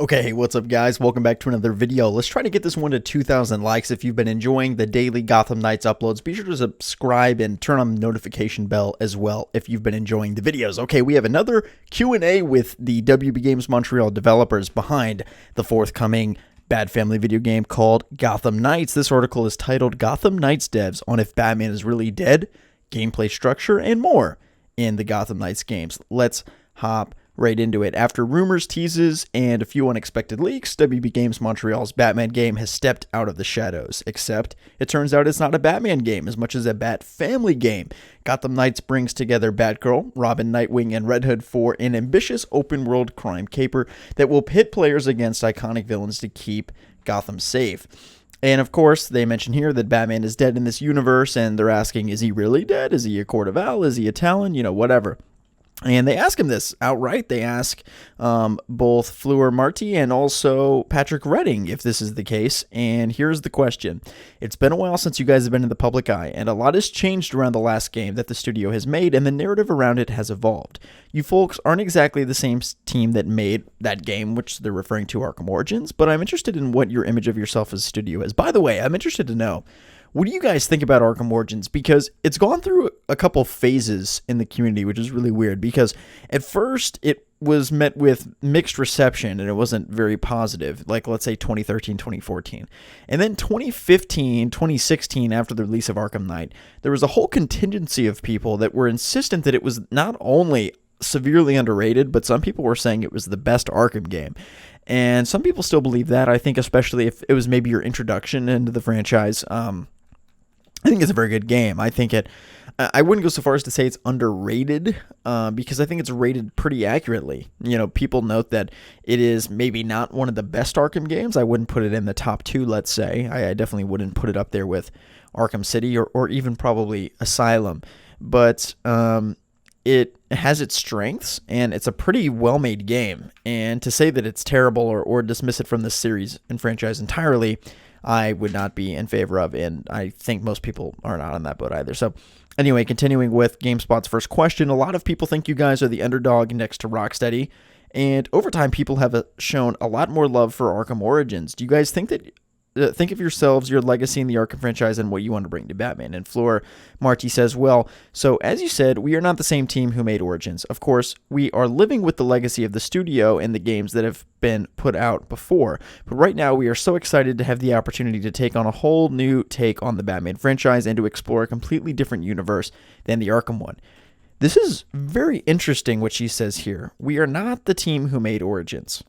Okay, what's up guys? Welcome back to another video. Let's try to get this one to 2,000 likes. If you've been enjoying the daily Gotham Knights uploads, be sure to subscribe and turn on the notification bell as well if you've been enjoying the videos. Okay, we have another Q&A with the Games Montreal developers behind the forthcoming Bat Family video game called Gotham Knights. This article is titled Gotham Knights Devs on If Batman is Really Dead, Gameplay Structure, and more in the Gotham Knights games. Let's hop right into it. After rumors, teases, and a few unexpected leaks, Games Montreal's Batman game has stepped out of the shadows. Except, it turns out it's not a Batman game as much as a Bat Family game. Gotham Knights brings together Batgirl, Robin, Nightwing, and Red Hood for an ambitious open-world crime caper that will pit players against iconic villains to keep Gotham safe. And of course, they mention here that Batman is dead in this universe, and they're asking, is he really dead? Is he a Court of Owls? Is he a Talon? You know, whatever. And they ask him this outright. They ask both Fleur Marty and also Patrick Redding if this is the case. And here's the question. It's been a while since you guys have been in the public eye, and a lot has changed around the last game that the studio has made, and the narrative around it has evolved. You folks aren't exactly the same team that made that game, which they're referring to Arkham Origins, but I'm interested in what your image of yourself as a studio is. By the way, I'm interested to know, what do you guys think about Arkham Origins? Because it's gone through a couple phases in the community, which is really weird. Because at first, it was met with mixed reception, and it wasn't very positive. Like, let's say 2013, 2014. And then 2015, 2016, after the release of Arkham Knight, there was a whole contingency of people that were insistent that it was not only severely underrated, but some people were saying it was the best Arkham game. And some people still believe that. I think especially if it was maybe your introduction into the franchise. I think it's a very good game. I think I wouldn't go so far as to say it's underrated, because I think it's rated pretty accurately. You know, people note that it is maybe not one of the best Arkham games. I wouldn't put it in the top 2, let's say. I definitely wouldn't put it up there with Arkham City or even probably Asylum. But it has its strengths, and it's a pretty well-made game. And to say that it's terrible or dismiss it from this series and franchise entirely, I would not be in favor of, and I think most people are not on that boat either. So anyway, continuing with GameSpot's first question, a lot of people think you guys are the underdog next to Rocksteady, and over time people have shown a lot more love for Arkham Origins. Do you guys think of yourselves, your legacy in the Arkham franchise, and what you want to bring to Batman? And Fleur Marty says, well, so as you said, we are not the same team who made Origins. Of course, we are living with the legacy of the studio and the games that have been put out before. But right now, we are so excited to have the opportunity to take on a whole new take on the Batman franchise and to explore a completely different universe than the Arkham one. This is very interesting what she says here. We are not the team who made Origins.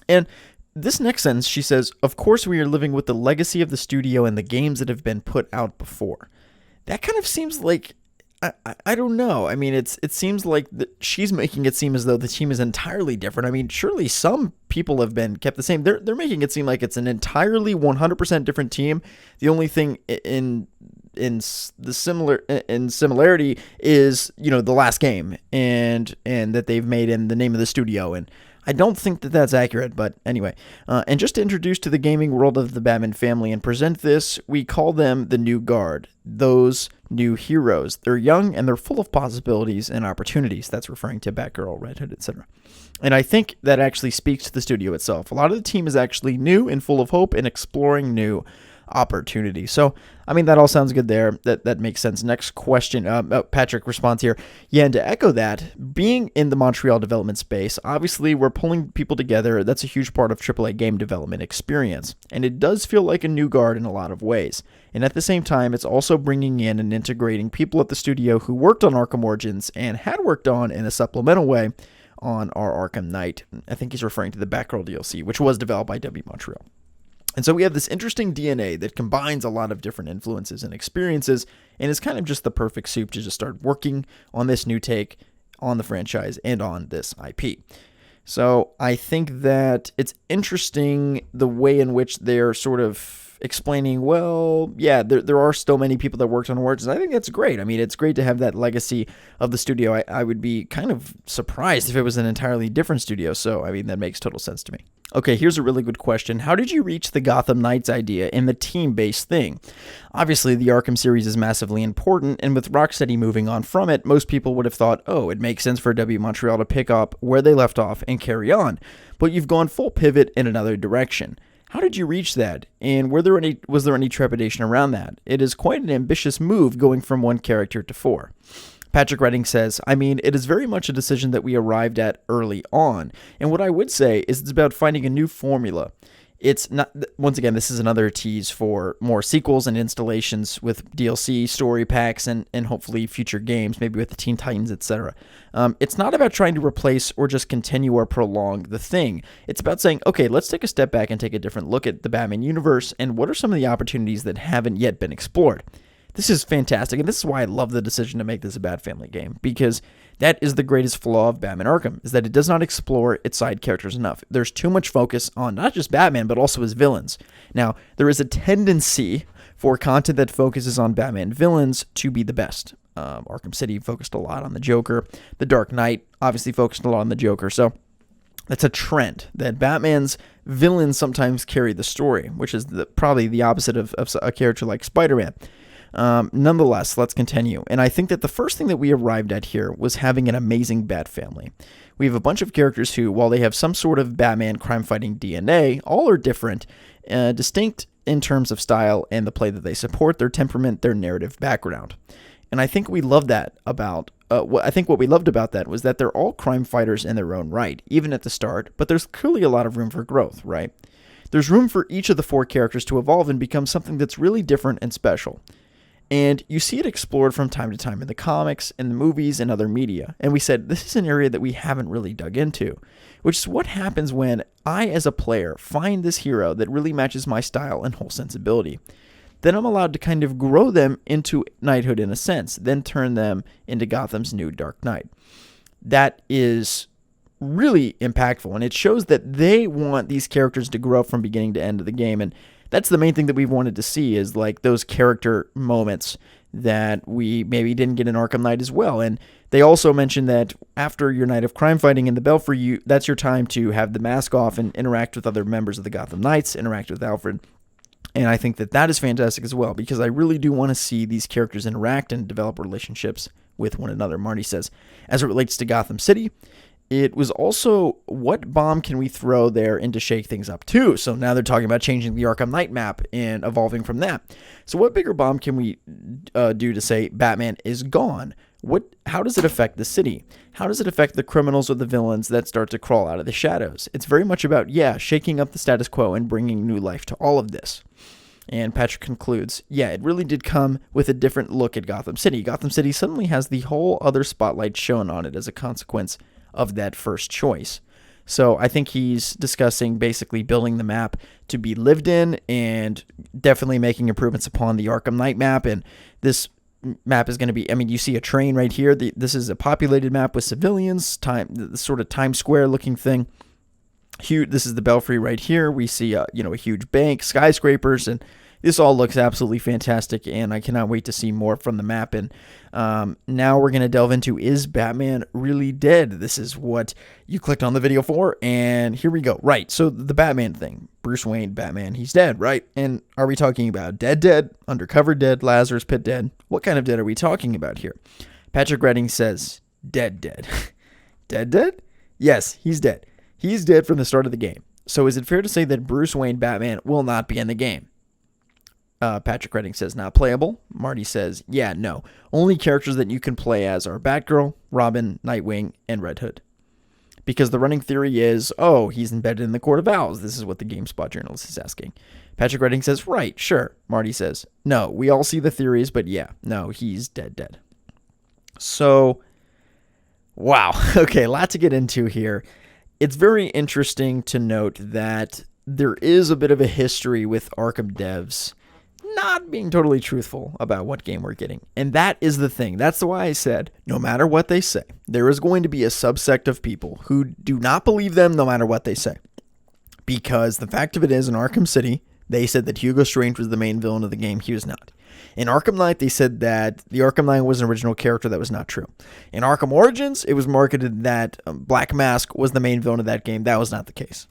And this next sentence, she says, of course we are living with the legacy of the studio and the games that have been put out before. That kind of seems like, I don't know. I mean, it seems like she's making it seem as though the team is entirely different. I mean, surely some people have been kept the same. They're making it seem like it's an entirely 100% different team. The only thing in similarity is, you know, the last game and that they've made in the name of the studio. And I don't think that that's accurate, but anyway. And just to introduce to the gaming world of the Batman family and present this, we call them the New Guard, those new heroes. They're young and they're full of possibilities and opportunities. That's referring to Batgirl, Red Hood, etc. And I think that actually speaks to the studio itself. A lot of the team is actually new and full of hope and exploring new opportunity. So, I mean, that all sounds good there. That makes sense. Next question. Patrick responds here. Yeah, and to echo that, being in the Montreal development space, obviously we're pulling people together. That's a huge part of AAA game development experience. And it does feel like a new guard in a lot of ways. And at the same time, it's also bringing in and integrating people at the studio who worked on Arkham Origins and had worked on, in a supplemental way, on our Arkham Knight. I think he's referring to the Batgirl DLC, which was developed by Montreal. And so we have this interesting DNA that combines a lot of different influences and experiences, and is kind of just the perfect soup to just start working on this new take on the franchise and on this IP. So I think that it's interesting the way in which they're sort of explaining, well, yeah, there are still many people that worked on Origins. I think that's great. I mean, it's great to have that legacy of the studio. I would be kind of surprised if it was an entirely different studio. So, I mean, that makes total sense to me. Okay, here's a really good question. How did you reach the Gotham Knights idea and the team-based thing? Obviously, the Arkham series is massively important, and with Rocksteady moving on from it, most people would have thought, oh, it makes sense for W Montreal to pick up where they left off and carry on. But you've gone full pivot in another direction. How did you reach that? And was there any trepidation around that? It is quite an ambitious move going from one character to 4. Patrick Redding says, I mean, it is very much a decision that we arrived at early on. And what I would say is it's about finding a new formula. It's not, once again, this is another tease for more sequels and installations with DLC, story packs, and hopefully future games, maybe with the Teen Titans, etc. It's not about trying to replace or just continue or prolong the thing. It's about saying, okay, let's take a step back and take a different look at the Batman universe and what are some of the opportunities that haven't yet been explored. This is fantastic, and this is why I love the decision to make this a Bat Family game, because that is the greatest flaw of Batman Arkham, is that it does not explore its side characters enough. There's too much focus on not just Batman, but also his villains. Now, there is a tendency for content that focuses on Batman villains to be the best. Arkham City focused a lot on the Joker. The Dark Knight obviously focused a lot on the Joker, so that's a trend, that Batman's villains sometimes carry the story, which is probably the opposite of a character like Spider-Man. Nonetheless, let's continue. And I think that the first thing that we arrived at here was having an amazing Bat Family. We have a bunch of characters who, while they have some sort of Batman crime-fighting DNA, all are different, distinct in terms of style and the play that they support, their temperament, their narrative background. And I think we love that about what we loved about that was that they're all crime fighters in their own right, even at the start, but there's clearly a lot of room for growth, right? There's room for each of the 4 characters to evolve and become something that's really different and special. And you see it explored from time to time in the comics, in the movies, and other media. And we said, this is an area that we haven't really dug into, which is what happens when I, as a player, find this hero that really matches my style and whole sensibility. Then I'm allowed to kind of grow them into knighthood in a sense, then turn them into Gotham's new Dark Knight. That is really impactful, and it shows that they want these characters to grow from beginning to end of the game, and that's the main thing that we've wanted to see, is like those character moments that we maybe didn't get in Arkham Knight as well. And they also mentioned that after your night of crime fighting in the Belfry, that's your time to have the mask off and interact with other members of the Gotham Knights, interact with Alfred. And I think that that is fantastic as well, because I really do want to see these characters interact and develop relationships with one another. Marty says, as it relates to Gotham City, it was also, what bomb can we throw there and to shake things up too? So now they're talking about changing the Arkham Knight map and evolving from that. So what bigger bomb can we do to say Batman is gone? How does it affect the city? How does it affect the criminals or the villains that start to crawl out of the shadows? It's very much about, shaking up the status quo and bringing new life to all of this. And Patrick concludes, it really did come with a different look at Gotham City. Gotham City suddenly has the whole other spotlight shown on it as a consequence of that first choice. So I think he's discussing basically building the map to be lived in and definitely making improvements upon the Arkham Knight map. And this map is going to be, you see a train right here. This is a populated map with civilians, the sort of Times Square looking thing. This is the Belfry right here. We see a huge bank, skyscrapers, and this all looks absolutely fantastic, and I cannot wait to see more from the map. And now we're going to delve into, is Batman really dead? This is what you clicked on the video for, and here we go. Right, so the Batman thing. Bruce Wayne, Batman, he's dead, right? And are we talking about dead, undercover dead, Lazarus Pit dead? What kind of dead are we talking about here? Patrick Redding says, dead. Dead? Yes, he's dead. He's dead from the start of the game. So is it fair to say that Bruce Wayne Batman will not be in the game? Patrick Redding says not playable. Marty says, no. Only characters that you can play as are Batgirl, Robin, Nightwing, and Red Hood. Because the running theory is, he's embedded in the Court of Owls. This is what the GameSpot journalist is asking. Patrick Redding says, right, sure. Marty says, no. We all see the theories, but no, he's dead. So, wow. Okay, a lot to get into here. It's very interesting to note that there is a bit of a history with Arkham devs not being totally truthful about what game we're getting. And that is the thing. That's why I said, no matter what they say, there is going to be a subsect of people who do not believe them no matter what they say. Because the fact of it is, in Arkham City, they said that Hugo Strange was the main villain of the game. He was not. In Arkham Knight, they said that the Arkham Knight was an original character. That was not true. In Arkham Origins, it was marketed that Black Mask was the main villain of that game. That was not the case.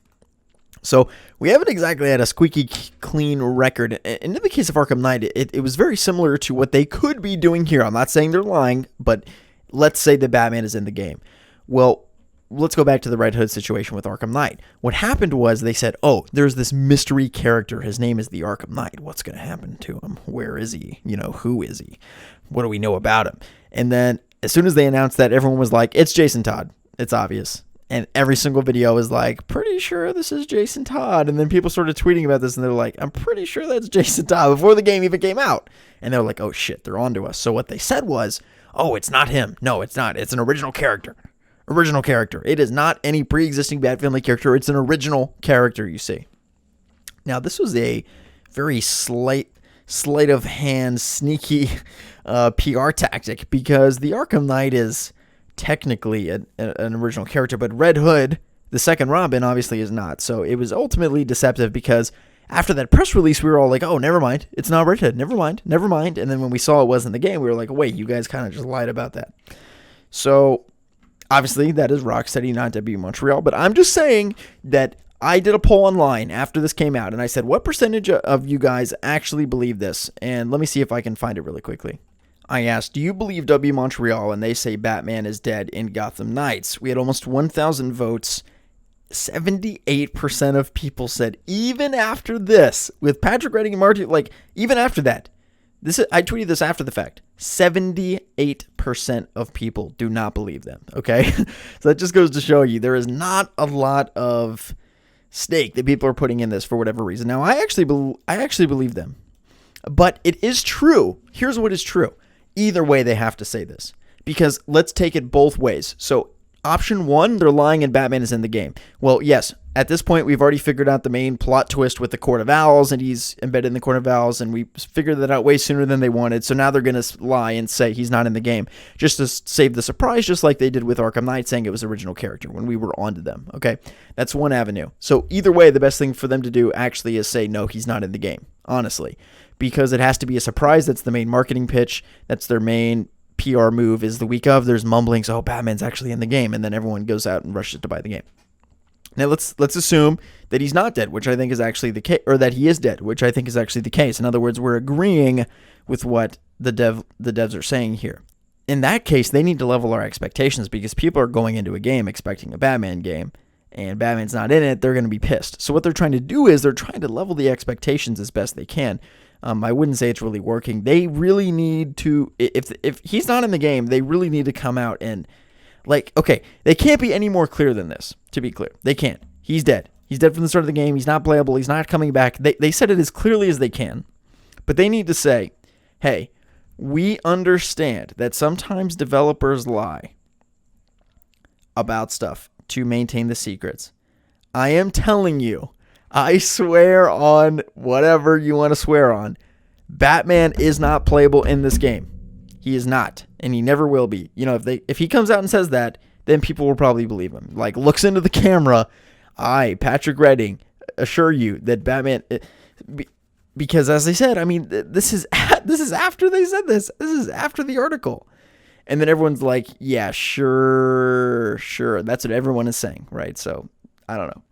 So we haven't exactly had a squeaky clean record. And in the case of Arkham Knight, it was very similar to what they could be doing here. I'm not saying they're lying, but let's say that Batman is in the game. Well, let's go back to the Red Hood situation with Arkham Knight. What happened was they said, oh, there's this mystery character. His name is the Arkham Knight. What's going to happen to him? Where is he? Who is he? What do we know about him? And then as soon as they announced that, everyone was like, it's Jason Todd. It's obvious. And every single video was like, pretty sure this is Jason Todd. And then people started tweeting about this, and they're like, I'm pretty sure that's Jason Todd before the game even came out. And they were like, oh, shit, they're on to us. So what they said was, oh, it's not him. No, it's not. It's an original character. Original character. It is not any pre-existing Bat Family character. It's an original character, you see. Now, this was a very sleight of hand, sneaky PR tactic, because the Arkham Knight is technically an original character, but Red Hood, the second Robin, obviously is not. So it was ultimately deceptive, because after that press release, we were all like, oh, never mind. It's not Red Hood. Never mind. And then when we saw it wasn't the game, we were like, oh, wait, you guys kind of just lied about that. So obviously that is Rocksteady, not WB Montreal, but I'm just saying that I did a poll online after this came out, and I said, what percentage of you guys actually believe this? And let me see if I can find it really quickly. I asked, do you believe WB Montreal? And they say Batman is dead in Gotham Knights. We had almost 1,000 votes. 78% of people said, even after this, with Patrick Redding and Marty, like, even after that, I tweeted this after the fact, 78% of people do not believe them, okay? So that just goes to show you there is not a lot of stake that people are putting in this for whatever reason. Now, I actually believe them. But it is true. Here's what is true. Either way, they have to say this, because let's take it both ways. So option one, they're lying and Batman is in the game. Well, yes, at this point, we've already figured out the main plot twist with the Court of Owls, and he's embedded in the Court of Owls, and we figured that out way sooner than they wanted. So now they're going to lie and say he's not in the game, just to save the surprise, just like they did with Arkham Knight, saying it was original character when we were onto them. Okay, that's one avenue. So either way, the best thing for them to do actually is say, no, he's not in the game, honestly, because it has to be a surprise. That's the main marketing pitch. That's their main PR move. Is the week of, there's mumblings, oh, Batman's actually in the game, and then everyone goes out and rushes to buy the game. Now let's assume that he's not dead, which I think is actually the case, or that he is dead, which I think is actually the case. In other words, we're agreeing with what the devs are saying here. In that case, they need to level our expectations, because people are going into a game expecting a Batman game, and Batman's not in it. They're going to be pissed. So what they're trying to do is they're trying to level the expectations as best they can. I wouldn't say it's really working. They really need to, if he's not in the game, they really need to come out and, like, okay, they can't be any more clear than this, to be clear. They can't. He's dead. He's dead from the start of the game. He's not playable. He's not coming back. They said it as clearly as they can, but they need to say, hey, we understand that sometimes developers lie about stuff to maintain the secrets. I am telling you, I swear on whatever you want to swear on, Batman is not playable in this game. He is not, and he never will be. If he comes out and says that, then people will probably believe him. Like, looks into the camera, I, Patrick Redding, assure you that Batman, because as I said, I mean, this is after they said this. This is after the article. And then everyone's like, yeah, sure. That's what everyone is saying, right? So, I don't know.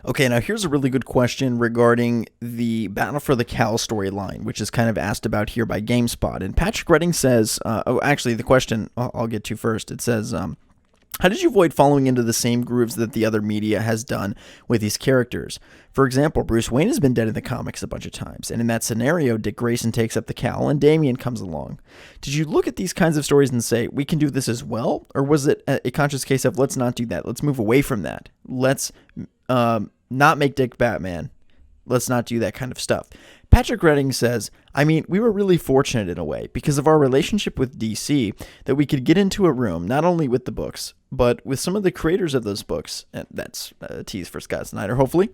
Okay, now here's a really good question regarding the Battle for the Cowl storyline, which is kind of asked about here by GameSpot. And Patrick Redding says, actually, the question I'll get to first. It says, how did you avoid falling into the same grooves that the other media has done with these characters? For example, Bruce Wayne has been dead in the comics a bunch of times, and in that scenario, Dick Grayson takes up the cowl and Damian comes along. Did you look at these kinds of stories and say, we can do this as well? Or was it a conscious case of, let's not do that, let's move away from that, let's not make Dick Batman, let's not do that kind of stuff? Patrick Redding says, I mean, we were really fortunate in a way because of our relationship with DC that we could get into a room, not only with the books, but with some of the creators of those books. And that's a tease for Scott Snyder, hopefully.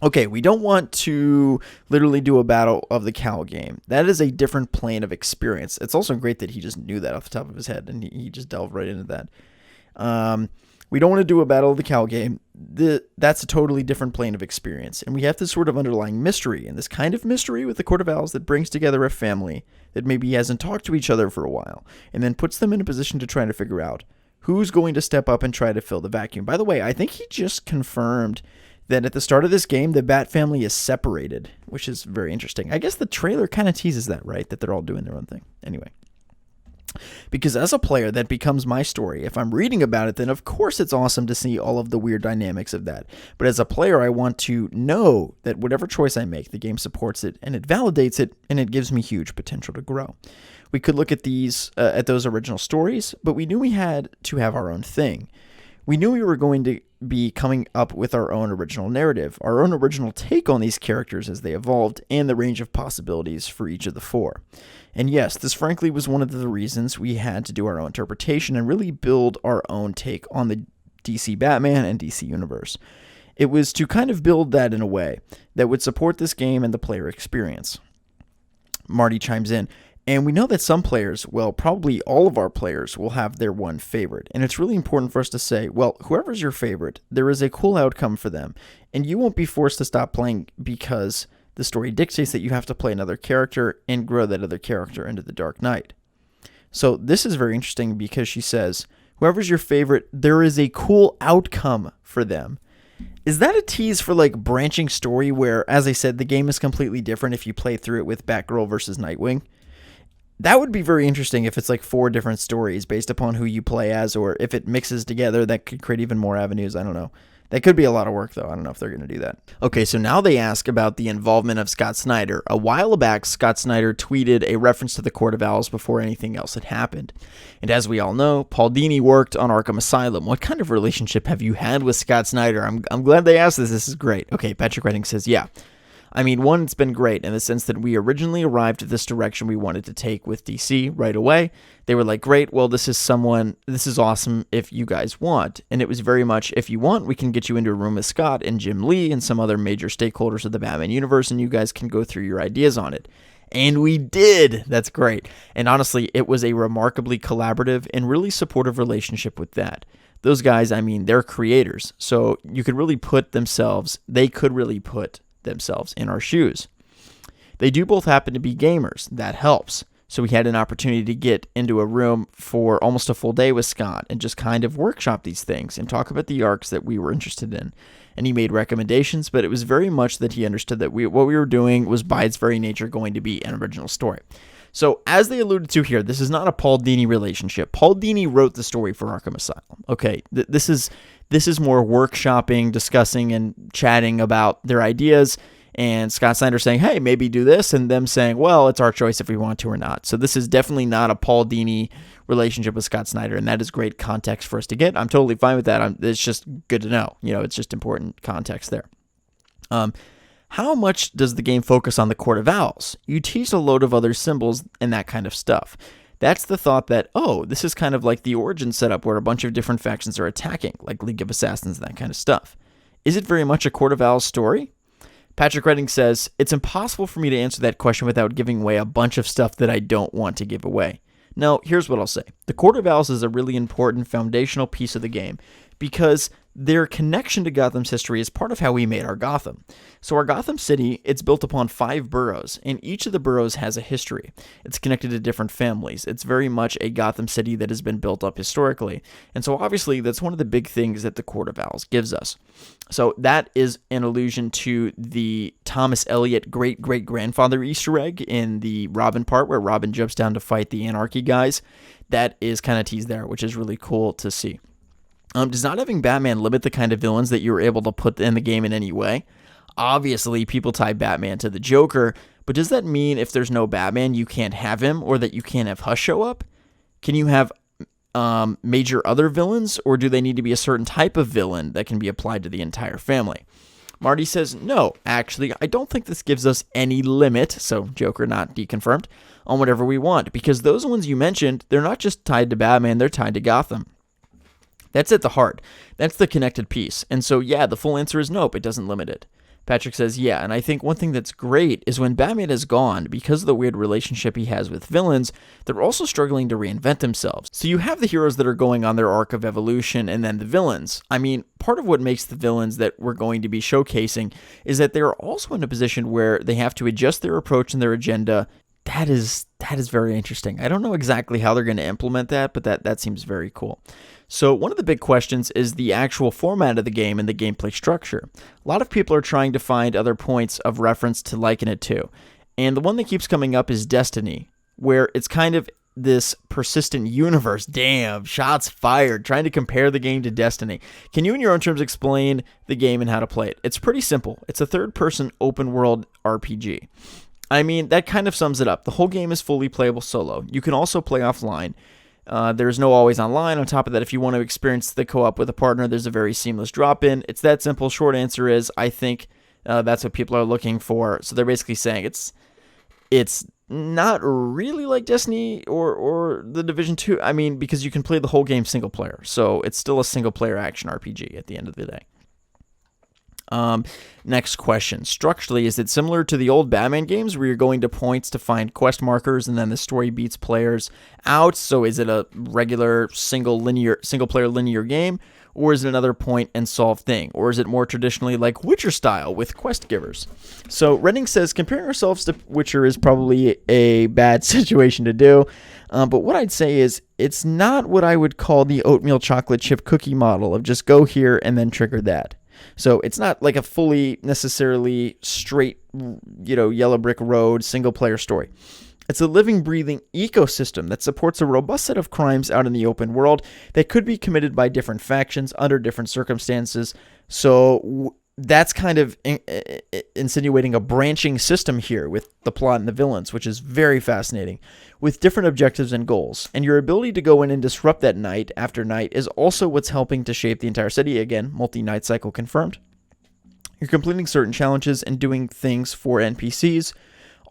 Okay, we don't want to literally do a Battle of the Cowl game. That is a different plane of experience. It's also great that he just knew that off the top of his head, and he just delved right into that. We don't want to do a Battle of the Cowl game. That's a totally different plane of experience. And we have this sort of underlying mystery, and this kind of mystery with the Court of Owls that brings together a family that maybe hasn't talked to each other for a while, and then puts them in a position to try to figure out who's going to step up and try to fill the vacuum. By the way, I think he just confirmed that at the start of this game, the Bat family is separated, which is very interesting. I guess the trailer kind of teases that, right? That they're all doing their own thing. Anyway. Because as a player, that becomes my story. If I'm reading about it, then of course it's awesome to see all of the weird dynamics of that. But as a player, I want to know that whatever choice I make, the game supports it and it validates it, and it gives me huge potential to grow. We could look at those original stories, but we knew we had to have our own thing. We knew we were going to be coming up with our own original narrative, our own original take on these characters as they evolved, and the range of possibilities for each of the four. And yes, this frankly was one of the reasons we had to do our own interpretation and really build our own take on the DC Batman and DC Universe. It was to kind of build that in a way that would support this game and the player experience. Marty chimes in, and we know that some players, well, probably all of our players, will have their one favorite. And it's really important for us to say, well, whoever's your favorite, there is a cool outcome for them. And you won't be forced to stop playing because the story dictates that you have to play another character and grow that other character into the Dark Knight. So this is very interesting because she says, whoever's your favorite, there is a cool outcome for them. Is that a tease for like branching story where, as I said, the game is completely different if you play through it with Batgirl versus Nightwing? That would be very interesting if it's like 4 different stories based upon who you play as, or if it mixes together, that could create even more avenues. I don't know. That could be a lot of work, though. I don't know if they're going to do that. Okay, so now they ask about the involvement of Scott Snyder. A while back, Scott Snyder tweeted a reference to the Court of Owls before anything else had happened. And as we all know, Paul Dini worked on Arkham Asylum. What kind of relationship have you had with Scott Snyder? I'm glad they asked this. This is great. Okay, Patrick Redding says, yeah. I mean, one, it's been great in the sense that we originally arrived at this direction we wanted to take with DC right away. They were like, great, well, this is awesome if you guys want. And it was very much, if you want, we can get you into a room with Scott and Jim Lee and some other major stakeholders of the Batman universe, and you guys can go through your ideas on it. And we did. That's great. And honestly, it was a remarkably collaborative and really supportive relationship with that. Those guys, I mean, they're creators. So you could really put themselves in our shoes. They do both happen to be gamers. That helps. So we had an opportunity to get into a room for almost a full day with Scott and just kind of workshop these things and talk about the arcs that we were interested in. And he made recommendations, but it was very much that he understood that what we were doing was by its very nature going to be an original story. So as they alluded to here, this is not a Paul Dini relationship. Paul Dini wrote the story for Arkham Asylum. Okay, this is more workshopping, discussing, and chatting about their ideas, and Scott Snyder saying, hey, maybe do this, and them saying, well, it's our choice if we want to or not. So this is definitely not a Paul Dini relationship with Scott Snyder, and that is great context for us to get. I'm totally fine with that. It's just good to know. It's just important context there. How much does the game focus on the Court of Owls? You tease a load of other symbols and that kind of stuff. That's the thought that, oh, this is kind of like the origin setup where a bunch of different factions are attacking, like League of Assassins and that kind of stuff. Is it very much a Court of Owls story? Patrick Redding says, it's impossible for me to answer that question without giving away a bunch of stuff that I don't want to give away. Now, here's what I'll say. The Court of Owls is a really important foundational piece of the game because their connection to Gotham's history is part of how we made our Gotham. So our Gotham City, it's built upon 5 boroughs, and each of the boroughs has a history. It's connected to different families. It's very much a Gotham City that has been built up historically. And so obviously that's one of the big things that the Court of Owls gives us. So that is an allusion to the Thomas Elliot great-great-grandfather Easter egg in the Robin part where Robin jumps down to fight the Anarchy guys. That is kind of teased there, which is really cool to see. Does not having Batman limit the kind of villains that you were able to put in the game in any way? Obviously, people tie Batman to the Joker, but does that mean if there's no Batman, you can't have him, or that you can't have Hush show up? Can you have major other villains, or do they need to be a certain type of villain that can be applied to the entire family? Marty says, no, actually, I don't think this gives us any limit, so Joker not deconfirmed, on whatever we want, because those ones you mentioned, they're not just tied to Batman, they're tied to Gotham. That's at the heart. That's the connected piece. And so, yeah, the full answer is nope, it doesn't limit it. Patrick says, yeah, and I think one thing that's great is when Batman is gone, because of the weird relationship he has with villains, they're also struggling to reinvent themselves. So you have the heroes that are going on their arc of evolution, and then the villains. I mean, part of what makes the villains that we're going to be showcasing is that they're also in a position where they have to adjust their approach and their agenda That is very interesting. I don't know exactly how they're going to implement that, but that seems very cool. So one of the big questions is the actual format of the game and the gameplay structure. A lot of people are trying to find other points of reference to liken it to. And the one that keeps coming up is Destiny, where it's kind of this persistent universe. Damn, shots fired, trying to compare the game to Destiny. Can you in your own terms explain the game and how to play it? It's pretty simple. It's a third-person open-world RPG. I mean, that kind of sums it up. The whole game is fully playable solo. You can also play offline. There's no always online. On top of that, if you want to experience the co-op with a partner, there's a very seamless drop-in. It's that simple. Short answer is, I think that's what people are looking for. So they're basically saying it's not really like Destiny or the Division 2. I mean, because you can play the whole game single player. So it's still a single player action RPG at the end of the day. Next question. Structurally, is it similar to the old Batman games where you're going to points to find quest markers and then the story beats players out? So is it a regular single player linear game, or is it another point and solve thing? Or is it more traditionally like Witcher style with quest givers? So Redding says comparing ourselves to Witcher is probably a bad situation to do. But what I'd say is it's not what I would call the oatmeal chocolate chip cookie model of just go here and then trigger that. So it's not like a fully necessarily straight, yellow brick road single player story. It's a living, breathing ecosystem that supports a robust set of crimes out in the open world that could be committed by different factions under different circumstances. So that's kind of insinuating a branching system here with the plot and the villains, which is very fascinating, with different objectives and goals. And your ability to go in and disrupt that night after night is also what's helping to shape the entire city. Again, multi-night cycle confirmed. You're completing certain challenges and doing things for NPCs.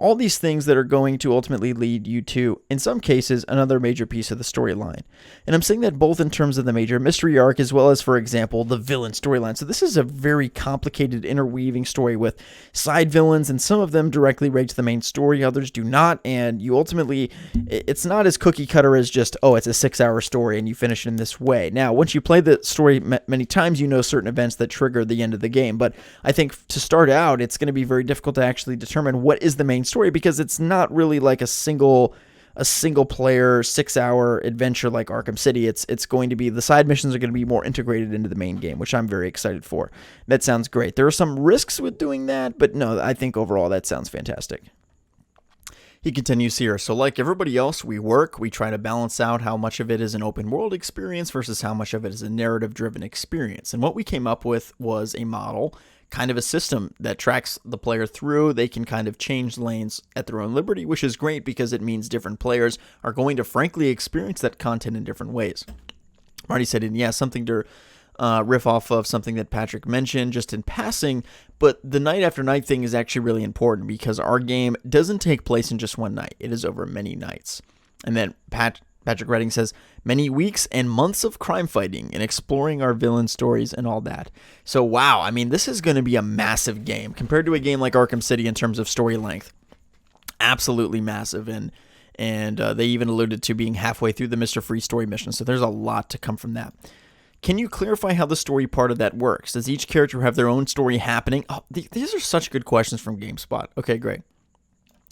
All these things that are going to ultimately lead you to, in some cases, another major piece of the storyline. And I'm saying that both in terms of the major mystery arc as well as, for example, the villain storyline. So this is a very complicated interweaving story with side villains, and some of them directly relate to the main story, others do not. And you ultimately, it's not as cookie cutter as just, oh, it's a 6-hour story and you finish it in this way. Now, once you play the story many times, you know certain events that trigger the end of the game. But I think to start out, it's going to be very difficult to actually determine what is the main story, because it's not really like a single player 6-hour adventure like Arkham City. It's going to be, the side missions are going to be more integrated into the main game, which I'm very excited for. That sounds great. There are some risks with doing that, but no, I think overall that sounds fantastic. He continues here. So like everybody else, we try to balance out how much of it is an open world experience versus how much of it is a narrative driven experience. And what we came up with was a model, kind of a system that tracks the player through. They can kind of change lanes at their own liberty, which is great because it means different players are going to frankly experience that content in different ways. Marty said, and yeah, something to riff off of something that Patrick mentioned just in passing, but the night after night thing is actually really important because our game doesn't take place in just one night. It is over many nights. And then Patrick Redding says, many weeks and months of crime fighting and exploring our villain stories and all that. So, wow, I mean, this is going to be a massive game compared to a game like Arkham City in terms of story length. Absolutely massive. And they even alluded to being halfway through the Mr. Free story mission. So there's a lot to come from that. Can you clarify how the story part of that works? Does each character have their own story happening? Oh, these are such good questions from GameSpot. Okay, great.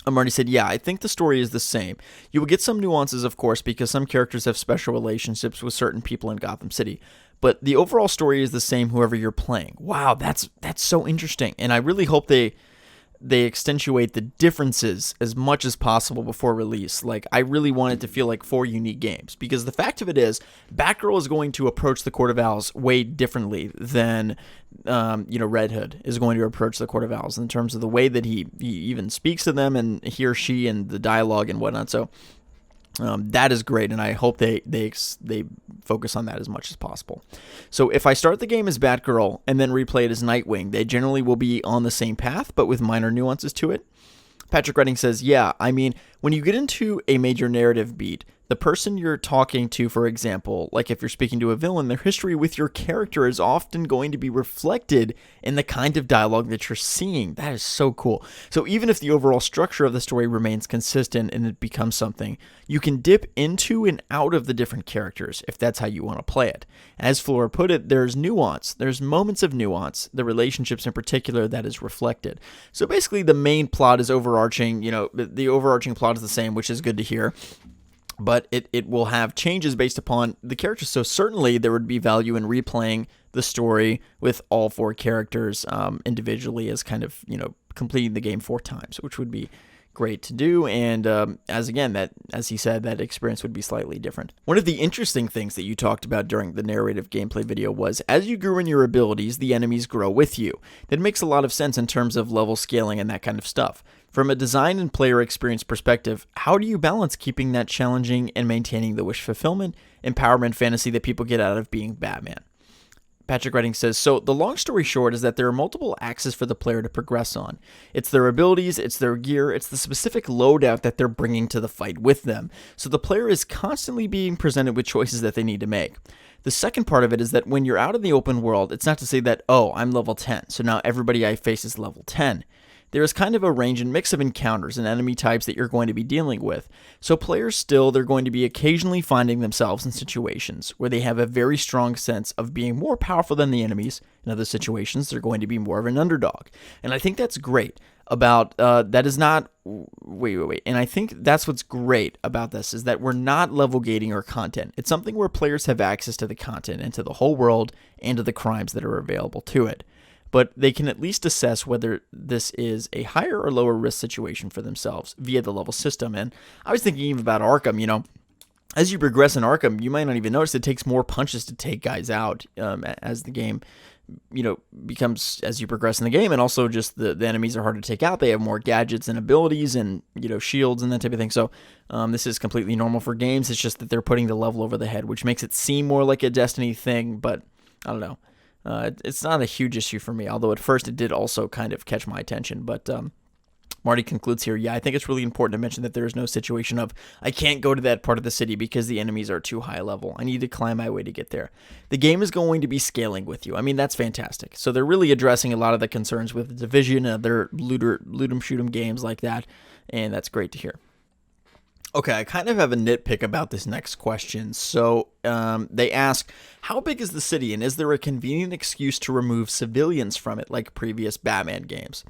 Marty said, yeah, I think the story is the same. You will get some nuances, of course, because some characters have special relationships with certain people in Gotham City. But the overall story is the same whoever you're playing. Wow, that's so interesting. And I really hope they accentuate the differences as much as possible before release. Like, I really want it to feel like 4 unique games. Because the fact of it is, Batgirl is going to approach the Court of Owls way differently than Red Hood is going to approach the Court of Owls in terms of the way that he even speaks to them and he or she and the dialogue and whatnot. So that is great, and I hope they focus on that as much as possible. So if I start the game as Batgirl and then replay it as Nightwing, they generally will be on the same path, but with minor nuances to it. Patrick Redding says, yeah, I mean, when you get into a major narrative beat, the person you're talking to, for example, like if you're speaking to a villain, their history with your character is often going to be reflected in the kind of dialogue that you're seeing. That is so cool. So even if the overall structure of the story remains consistent and it becomes something, you can dip into and out of the different characters if that's how you want to play it. As Flora put it, there's nuance. There's moments of nuance, the relationships in particular that is reflected. So basically the main plot is overarching, the overarching plot plot is the same, which is good to hear. But it will have changes based upon the characters. So certainly there would be value in replaying the story with all 4 characters individually as kind of, completing the game 4 times, which would be great to do. And as he said, that experience would be slightly different. One of the interesting things that you talked about during the narrative gameplay video was as you grew in your abilities, the enemies grow with you. That makes a lot of sense in terms of level scaling and that kind of stuff. From a design and player experience perspective, how do you balance keeping that challenging and maintaining the wish fulfillment, empowerment fantasy that people get out of being Batman? Patrick Redding says, so the long story short is that there are multiple axes for the player to progress on. It's their abilities, it's their gear, it's the specific loadout that they're bringing to the fight with them. So the player is constantly being presented with choices that they need to make. The second part of it is that when you're out in the open world, it's not to say that, oh, I'm level 10, so now everybody I face is level 10. There is kind of a range and mix of encounters and enemy types that you're going to be dealing with. So players they're going to be occasionally finding themselves in situations where they have a very strong sense of being more powerful than the enemies. In other situations, they're going to be more of an underdog. And I think that's great about, that is not, wait. And I think that's what's great about this is that we're not level gating our content. It's something where players have access to the content and to the whole world and to the crimes that are available to it. But they can at least assess whether this is a higher or lower risk situation for themselves via the level system. And I was thinking even about Arkham, as you progress in Arkham, you might not even notice it takes more punches to take guys out as the game, becomes, as you progress in the game. And also just the enemies are harder to take out. They have more gadgets and abilities and, shields and that type of thing. So this is completely normal for games. It's just that they're putting the level over the head, which makes it seem more like a Destiny thing. But I don't know. It's not a huge issue for me, although at first it did also kind of catch my attention. But Marty concludes here, I think it's really important to mention that there is no situation of, I can't go to that part of the city because the enemies are too high level. I need to climb my way to get there. The game is going to be scaling with you. I mean, that's fantastic. So they're really addressing a lot of the concerns with the Division and other loot-'em-shoot-'em games like that, and that's great to hear. Okay, I kind of have a nitpick about this next question. So they ask, how big is the city, and is there a convenient excuse to remove civilians from it like previous Batman games?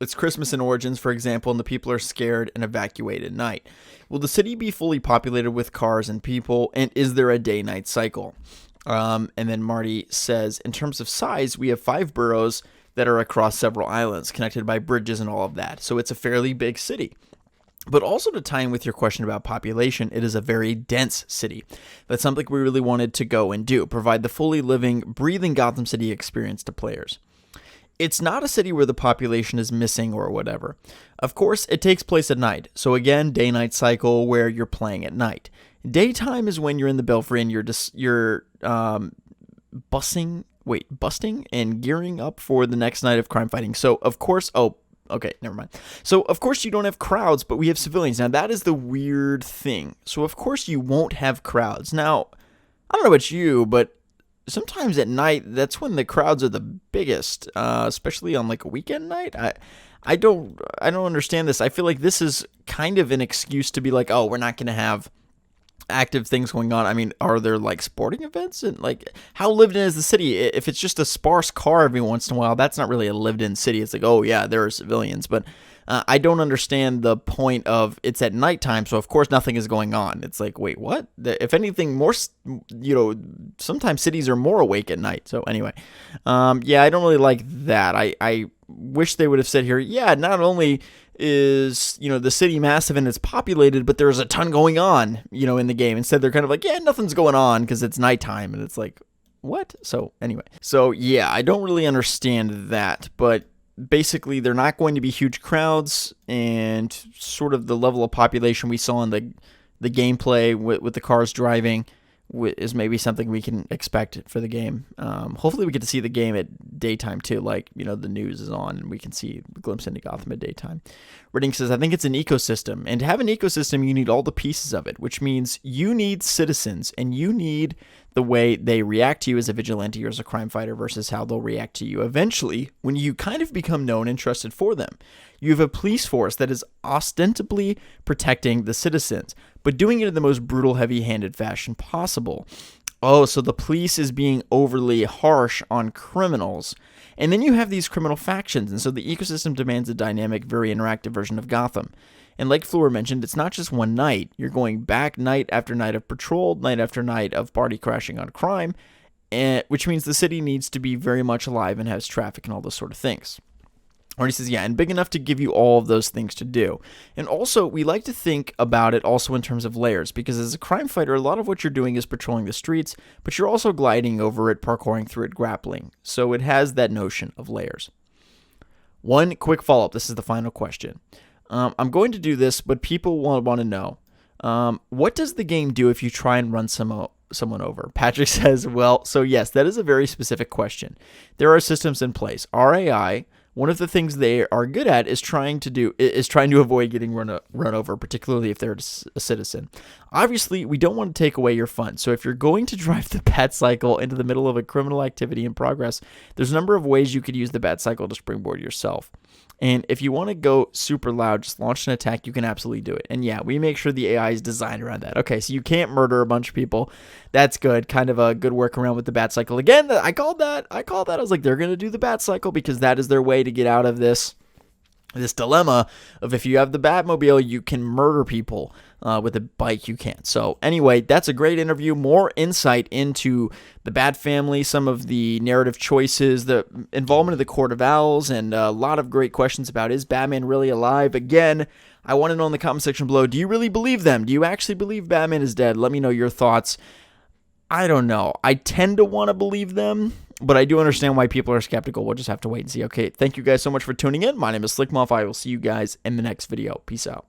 It's Christmas in Origins, for example, and the people are scared and evacuate at night. Will the city be fully populated with cars and people, and is there a day-night cycle? And then Marty says, in terms of size, we have 5 boroughs that are across several islands, connected by bridges and all of that. So it's a fairly big city. But also to tie in with your question about population, it is a very dense city. That's something we really wanted to go and do, provide the fully living, breathing Gotham City experience to players. It's not a city where the population is missing or whatever. Of course, it takes place at night. So again, day-night cycle where you're playing at night. Daytime is when you're in the Belfry and you're busting and gearing up for the next night of crime fighting. So of course, okay, never mind. So, of course, you don't have crowds, but we have civilians. Now, that is the weird thing. So, of course, you won't have crowds. Now, I don't know about you, but sometimes at night, that's when the crowds are the biggest, especially on, like, a weekend night. I don't understand this. I feel like this is kind of an excuse to be like, oh, we're not going to have active things going on. I mean, are there like sporting events? And like, how lived in is the city? If it's just a sparse car every once in a while, that's not really a lived in city. It's like, oh yeah, there are civilians. But I don't understand the point of it's at nighttime, so of course nothing is going on. It's like, wait, what? If anything, more, sometimes cities are more awake at night. So anyway, yeah, I don't really like that. I wish they would have said here, yeah, not only is, the city massive and it's populated, but there's a ton going on, in the game. Instead, they're kind of like, yeah, nothing's going on because it's nighttime. And it's like, what? So anyway, yeah, I don't really understand that, but basically they're not going to be huge crowds, and sort of the level of population we saw in the gameplay with the cars driving is maybe something we can expect for the game. Hopefully we get to see the game at daytime too, like, the news is on and we can see a glimpse into Gotham at daytime. Redding says, I think it's an ecosystem, and to have an ecosystem, you need all the pieces of it, which means you need citizens, and you need the way they react to you as a vigilante or as a crime fighter versus how they'll react to you eventually when you kind of become known and trusted for them. You have a police force that is ostensibly protecting the citizens, but doing it in the most brutal, heavy-handed fashion possible. Oh, so the police is being overly harsh on criminals. And then you have these criminal factions, and so the ecosystem demands a dynamic, very interactive version of Gotham. And like Fleur mentioned, it's not just one night. You're going back night after night of patrol, night after night of party crashing on crime, which means the city needs to be very much alive and has traffic and all those sort of things. Or he says, yeah, and big enough to give you all of those things to do. And also, we like to think about it also in terms of layers, because as a crime fighter, a lot of what you're doing is patrolling the streets, but you're also gliding over it, parkouring through it, grappling. So it has that notion of layers. One quick follow-up. This is the final question. I'm going to do this, but people want to know, what does the game do if you try and run someone over? Patrick says, well, so yes, that is a very specific question. There are systems in place. RAI, one of the things they are good at is trying to avoid getting run over, particularly if they're a citizen. Obviously, we don't want to take away your fun. So if you're going to drive the bat cycle into the middle of a criminal activity in progress, there's a number of ways you could use the bat cycle to springboard yourself. And if you want to go super loud, just launch an attack, you can absolutely do it. And yeah, we make sure the AI is designed around that. Okay, so you can't murder a bunch of people. That's good. Kind of a good workaround with the bat cycle. Again, I called that. I was like, they're going to do the bat cycle because that is their way to get out of this dilemma of if you have the Batmobile, you can murder people. With a bike, you can't. So anyway, that's a great interview. More insight into the Bat family, some of the narrative choices, the involvement of the Court of Owls, and a lot of great questions about, is Batman really alive? Again, I want to know in the comment section below, do you really believe them? Do you actually believe Batman is dead? Let me know your thoughts. I don't know. I tend to want to believe them, but I do understand why people are skeptical. We'll just have to wait and see. Okay, thank you guys so much for tuning in. My name is Slickmuff. I will see you guys in the next video. Peace out.